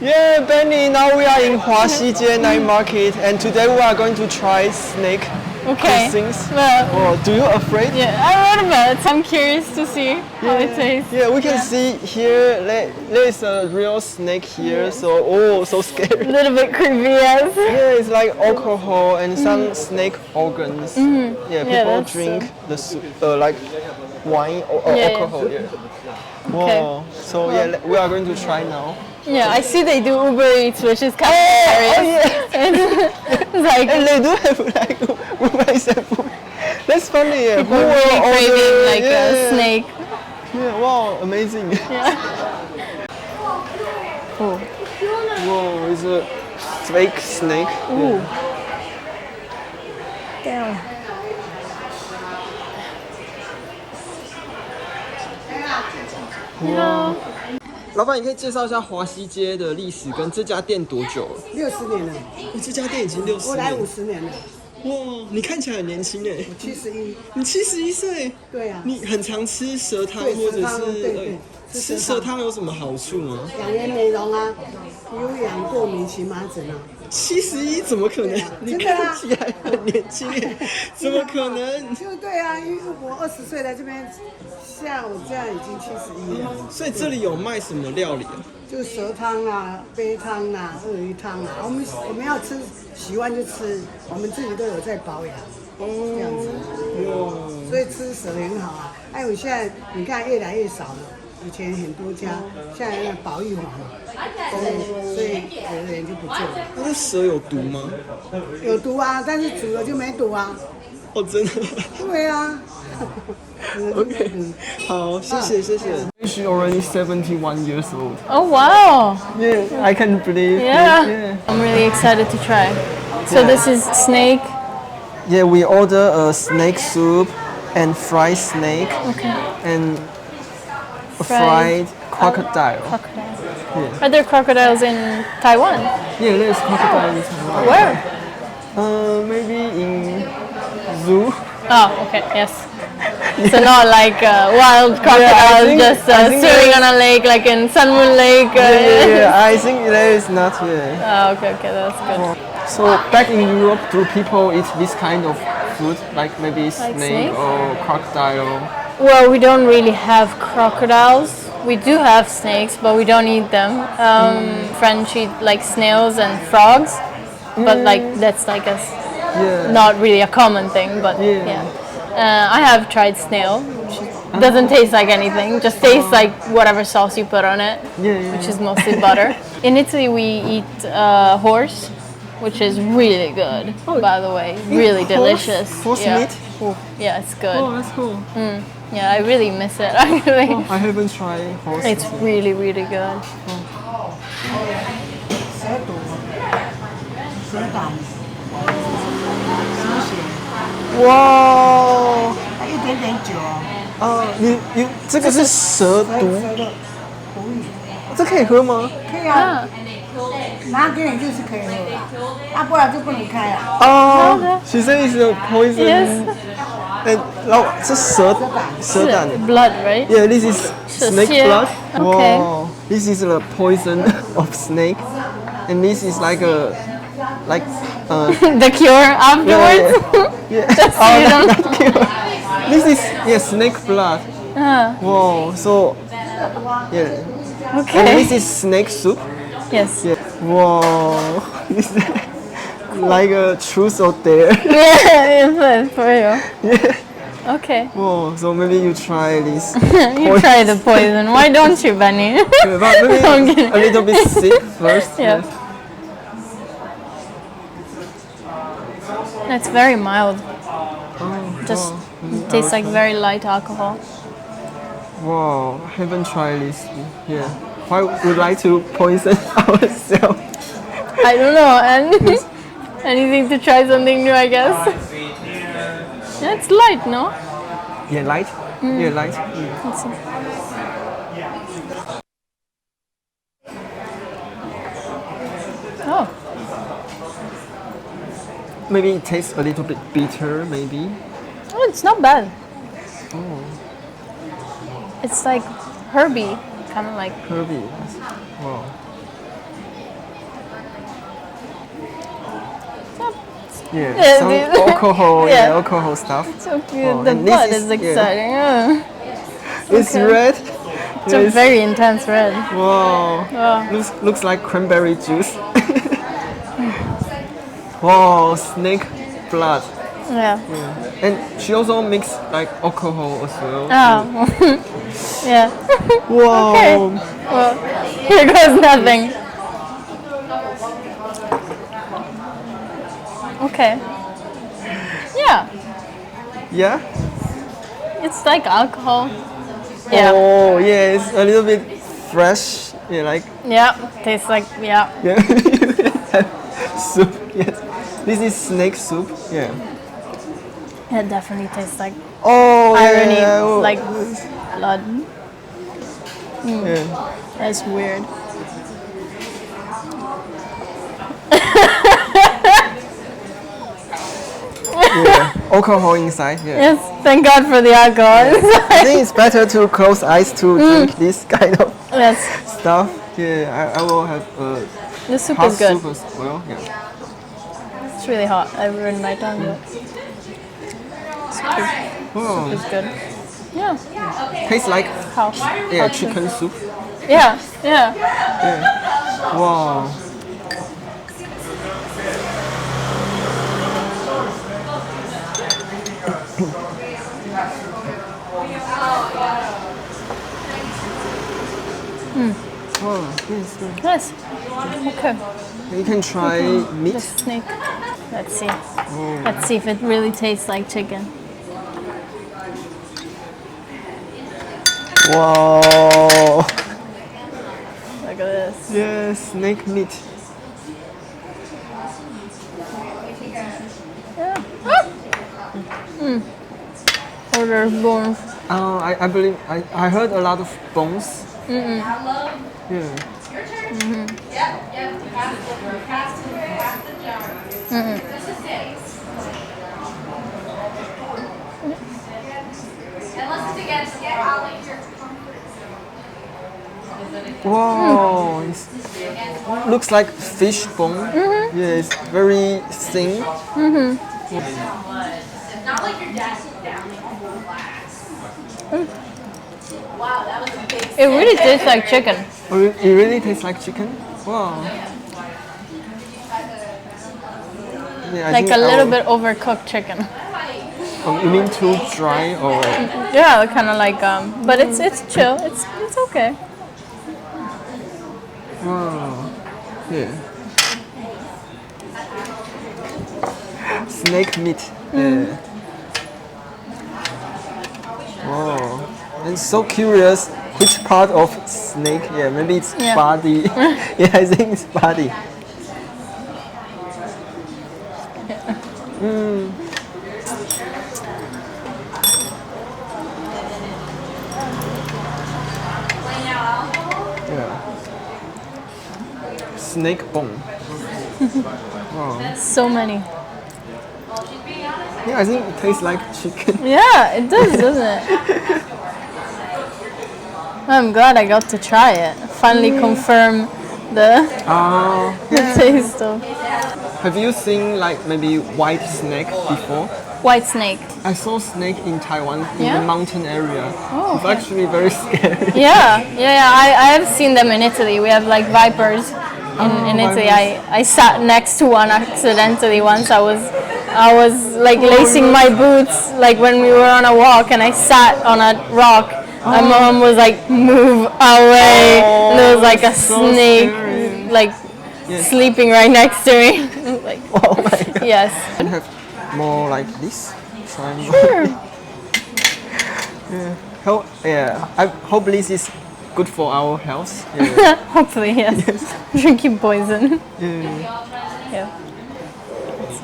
Yeah, Benny, now we are in Huaxijie Night Market and today we are going to try snake cuisines. Well, oh, do you afraid? Yeah, I read about it. I'm curious to see how it tastes. Yeah, we can see here, there is a real snake here, so scary. A little bit creepy, yes. Yeah, it's like alcohol and some snake organs. Yeah, people drink the soup, like wine or alcohol. Yeah. Wow. So we are going to try now. Yeah, I see they do Uber Eats, which is kind of hilarious. Oh yeah. It's like, and they do have like Uber Eats and food. That's funny. Yeah. People really craving like a snake. Yeah. Wow. Amazing. Yeah. Oh. Whoa, it's a fake snake. Ooh. Damn. Wow. 老板，你可以介绍一下华西街的历史跟这家店多久了？60年了。这家店已经60年。我来50年了。哇，你看起来很年轻哎。我71。你71岁？对呀。你很常吃蛇汤或者是吃蛇汤有什么好处吗？养颜美容啊，有养过敏荨麻疹啊。71怎么可能？你看起来很年轻哎，怎么可能？就对啊，因为我20岁来这边，像我这样已经71了。所以这里有卖什么料理啊？就蛇汤啊、鳖汤啊、鳄鱼汤啊。我们要吃，喜欢就吃，我们自己都有在保养。这样子。所以吃蛇很好啊。哎，我现在你看越来越少了。以前很多家，现在那保育法嘛，所以有的人就不做了。那蛇有毒吗？有毒啊，但是煮了就没毒啊。哦，真的？对啊。OK， 好，谢谢。She's already 71 years old. Oh wow! Yeah, I can't believe. Yeah. I'm really excited to try. So this is snake. Yeah, we order a snake soup and fried snake. Okay. And fried crocodile. Yeah. Are there crocodiles in Taiwan? Yeah, there's crocodile in Taiwan. Where? Maybe in zoo. Oh, okay, yes. So not like wild crocodiles just swimming on a lake like in Sun Moon Lake. Yeah, I think there is not here. Oh, okay, that's good. So back in Europe, do people eat this kind of food, like maybe snake or crocodile? Well, we don't really have crocodiles. We do have snakes, but we don't eat them. French eat like snails and frogs, but like that's like not really a common thing. But I have tried snail, which doesn't taste like anything. Just tastes like whatever sauce you put on it, which is mostly butter. In Italy, we eat horse, which is really good. By the way, really delicious. Horse meat? Yeah, it's good. Oh, that's cool. Yeah, I really miss it actually. I haven't tried horse. It's really, really good. 哇！一点点酒哦。你这个是蛇毒？这可以喝吗？可以啊。拿给你就是可以喝了，不然就不能开了。哦。She said it's a poison. Yes. And 这蛇胆 blood, right? Yeah, this is snake blood. Okay. Wow. This is the poison of snake, and this is like the cure afterwards. Yeah. Not cure. This is snake blood. Wow. So Okay. And this is snake soup. Yes. Yeah. Wow. This is like a truth or dare. Yeah, it's for real. Yeah. Okay. Whoa, so maybe you try this. You try the poison. Why don't you, Benny? Yeah, but maybe a little bit sick first. Yeah. It's very mild. Just tastes like very light alcohol. Wow, I haven't tried this. Yeah. Why would we like to poison ourselves? I don't know, and anything to try something new, I guess. Yeah, it's light, no? Yeah, light. Yeah, light. Let's see. Oh. Maybe it tastes a little bit bitter, maybe. Oh, it's not bad. Oh. It's like herby, kind of like. Herby. Wow. Yeah, some dude. alcohol, Yeah. alcohol stuff. So cute. Oh, The and this blood is- is exciting. Yeah. It's Okay. red. It's a very intense red. Wow. Wow. Looks like cranberry juice. Wow, snake blood. Yeah. And she also mix like alcohol as well. Oh. Yeah. Wow. Okay. Well, here goes nothing. Okay. Yeah. Yeah? It's like alcohol. Yeah. Oh, yeah, it's a little bit fresh. Yeah, like, Yeah. Tastes like, yeah. yeah. Soup, yes. This is snake soup. Yeah. It definitely tastes like Oh, irony, yeah. Oh, like blood. yeah. That's weird. Yeah. Alcohol inside. Yeah. Yes, thank God for the alcohol. I think it's better to close eyes to drink this kind of Yes, stuff. Yeah, I will have the soup hot is good. soup as well. Yeah. It's really hot. I ruined my tongue, but Oh, it's good. Yeah. tastes like How? yeah chicken soup. Yeah, yeah. Wow. Oh, yes, yes. Nice. Okay. You can try The meat. snake. Let's see. Let's see if it really tastes like chicken. Wow. Look at this. Yes, snake meat. Yeah. Oh, there's bones. I believe I heard a lot of bones. Yeah. Wow, it looks like fish bone. Yeah, it's very thin. Not like your dad sit down the whole class. Wow, that was a big It really tastes like chicken. Oh, it really tastes like chicken. Wow. Yeah, I Like think a I little will- bit overcooked chicken. Oh, you mean too dry or? Yeah, kind of like but it's chill. It's okay. Wow. Yeah. Snake meat. Yeah. Wow. I'm so curious which part of snake. Yeah, maybe it's Yeah. body. Yeah, I think it's body. Yeah. Snake bone. So many. Yeah, I think it tastes like chicken. Yeah, it does, doesn't it? I'm glad I got to try it. Finally confirm the, the taste of Have you seen like maybe white snake before? white snake. I saw snake in Taiwan in Yeah? the mountain area. Oh, It's actually very scary. Yeah. I have seen them in Italy. We have like vipers in Italy. vipers. I sat next to one accidentally once. I was like lacing my boots like when we were on a walk, and I sat on a rock. My mom was like, "Move away!" Oh, there was like a that's so snake scary. like Yes. sleeping right next to me. Like, Oh my god. yes. Can have more like this? Try more. Sure. Yeah. I hope this is good for our health. Yeah. Hopefully, yes. Drinking poison. Yeah. Yeah. It's,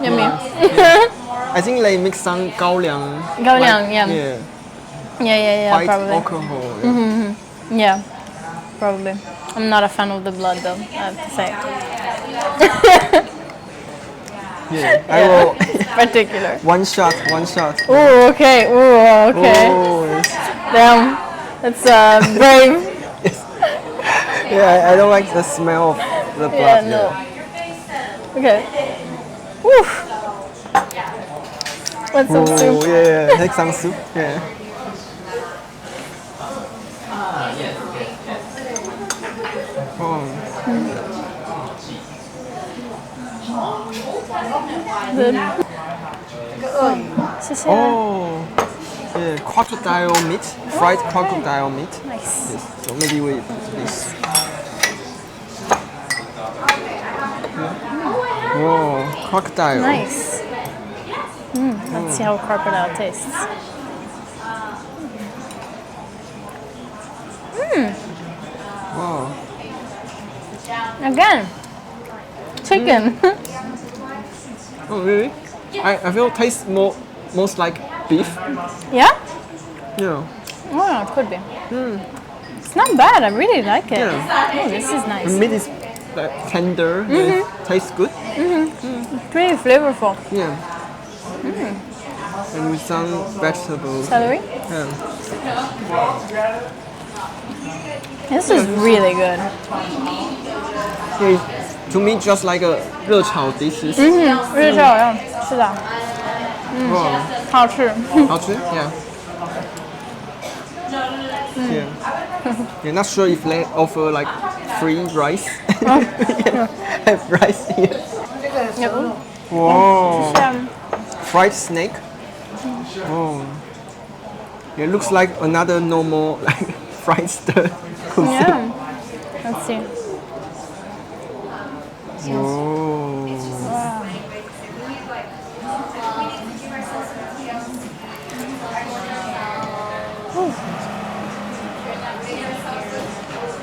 Yummy. I think they mix some 高粱. Gaoliang, yeah. Yeah. Yeah, White probably. alcohol. Yeah. Yeah, probably. I'm not a fan of the blood though, I have to say. Yeah. I will. particular. One shot, one shot. Ooh, okay. Ooh, okay. Oh, yes. Damn, that's brave. Yeah, I don't like the smell of the blood. Yeah, no. Okay. Woo. Want some Oh, soup? yeah, take some soup. Yeah. Oh. Good. 谢谢。 Oh, yeah, crocodile meat, fried crocodile meat. Nice. Yes, so maybe we put this. Whoa, crocodile. Nice. Let's see how crocodile tastes. Wow. Again, chicken. Oh, really? I feel it tastes most like beef. Yeah? Yeah. Oh, it could be. It's not bad. I really like it. Yeah. Oh, this is The nice. meat is like tender. It tastes good. It's really flavorful. Yeah. And with some vegetables. Celery. Yeah. This is really good. Yeah, to me, just like a 热炒 dishes. 日式好像是的， Wow. 好吃。好吃? Yeah. Yeah. Yeah, not sure if they offer like free rice. Yeah, have rice here. 这个 Wow. 是啊 Fried snake. Oh. It looks like another normal like fried stir cuisine. Yeah. Let's see. Oh.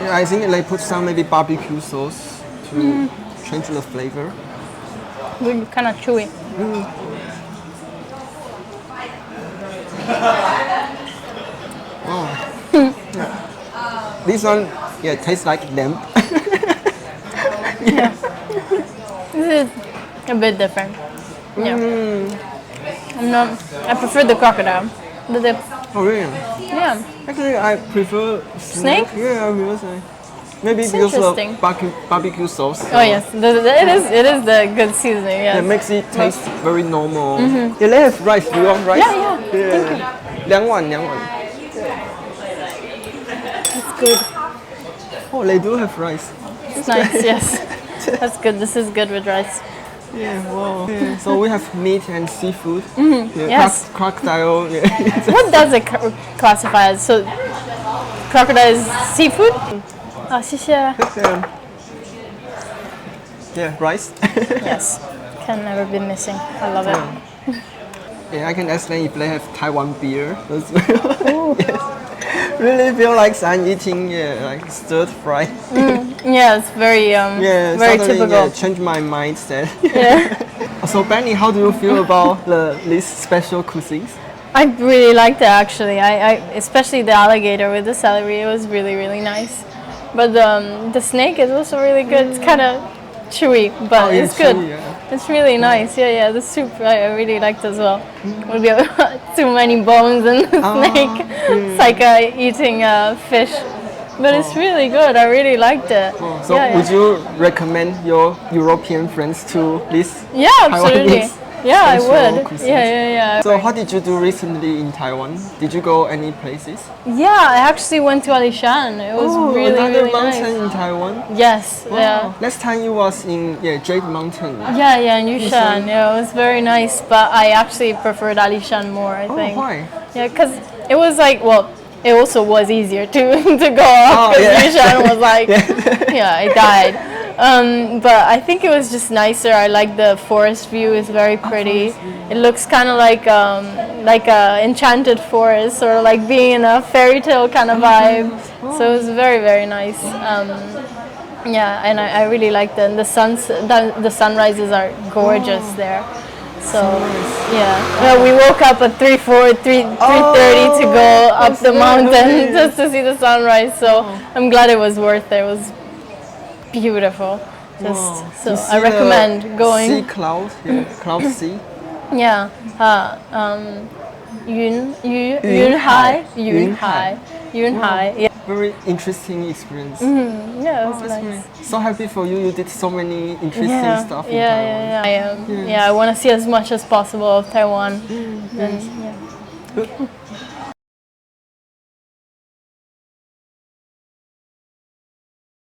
Yeah, I think they put some maybe barbecue sauce to change the flavor. Good, kind of chewy. This one, yeah, tastes like lamb. This is a bit different. Yeah. I prefer the crocodile. The dip. Oh really? Yeah. Actually, I prefer Snake? Yeah, I prefer snake. Maybe It's because of interesting. barbecue sauce. Oh yes, it is the good seasoning. It Yes. makes it taste very normal. Yeah, they have rice. Do you want rice? Yeah, yeah. Thank you. 2碗2碗. It's good. Oh, they do have rice. It's nice. Yes. That's good. This is good with rice. Yeah, wow. Yeah. So we have meat and seafood. Yeah, Yes. crocodile. Yeah. What does it classify as? So, crocodile is seafood? Oh, 谢谢. Yeah, rice. Yes. Can never be missing. I love it. Yeah, I can explain if they have Taiwan beer as well. Yes. Really feel like I'm eating like stir fry. Yeah, it's very Yeah, very suddenly, typical. Yeah, change my mindset. Yeah. So Benny, how do you feel about these special cuisines? I really liked it actually. I especially the alligator with the celery. It was really really nice. But the snake is also really good. It's kind of chewy, but Oh, yeah, it's good. chewy, yeah. It's really nice. Yeah, yeah. The soup I really liked as well. Would be too many bones in the snake. It's like eating fish. But it's really good. I really liked it. So yeah, would you recommend your European friends to this? Yeah, absolutely. Taiwanese Yeah, I special would. cuisines? Yeah. So what did you do recently in Taiwan? Did you go any places? Yeah, I actually went to Alishan. It was really, another really mountain nice. in Taiwan. Yes, yeah. Last time you was in Jade Mountain. Yeah, in Yushan. Yeah, it was very nice, but I actually preferred Alishan more, I think. Why? Yeah, because it was like, well, it also was easier to go up because Yushan was like, yeah, I died. But I think it was just nicer. I like the forest view. It's very pretty. It looks kind of like a enchanted forest, or like being in a fairy tale kind of vibe. So it was very, very nice. Yeah, and I really liked it. And the sunrises are gorgeous there. So yeah, we woke up at 3:30 to go up the mountain just to see the sunrise. So I'm glad it was worth it. It was beautiful. So I recommend going. Sea cloud, cloud sea. Yeah. Yunhai. Yeah. Very interesting experience. Yeah, it was That's nice. great. So happy for you. You did so many interesting stuff in Yeah, Taiwan. yeah, I am. Yeah, I want to see as much as possible of Taiwan. And, yeah.